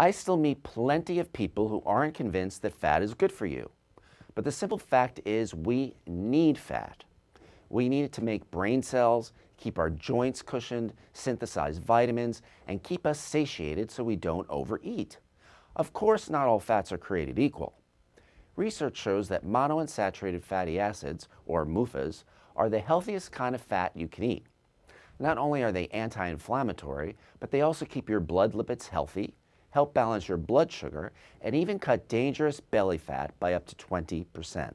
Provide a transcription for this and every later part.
I still meet plenty of people who aren't convinced that fat is good for you. But the simple fact is we need fat. We need it to make brain cells, keep our joints cushioned, synthesize vitamins, and keep us satiated so we don't overeat. Of course, not all fats are created equal. Research shows that monounsaturated fatty acids, or MUFAs, are the healthiest kind of fat you can eat. Not only are they anti-inflammatory, but they also keep your blood lipids healthy, help balance your blood sugar, and even cut dangerous belly fat by up to 20%.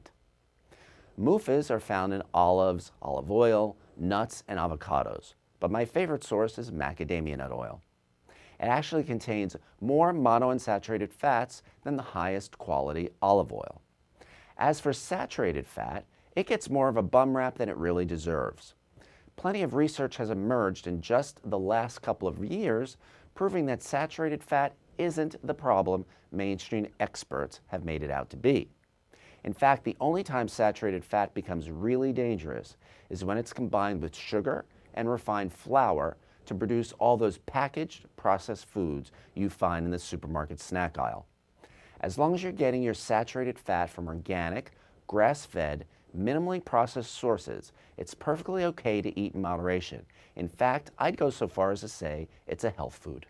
MUFAs are found in olives, olive oil, nuts, and avocados, but my favorite source is macadamia nut oil. It actually contains more monounsaturated fats than the highest quality olive oil. As for saturated fat, it gets more of a bum rap than it really deserves. Plenty of research has emerged in just the last couple of years proving that saturated fat isn't the problem mainstream experts have made it out to be. In fact, the only time saturated fat becomes really dangerous is when it's combined with sugar and refined flour to produce all those packaged, processed foods you find in the supermarket snack aisle. As long as you're getting your saturated fat from organic, grass-fed, minimally processed sources, it's perfectly okay to eat in moderation. In fact, I'd go so far as to say it's a health food.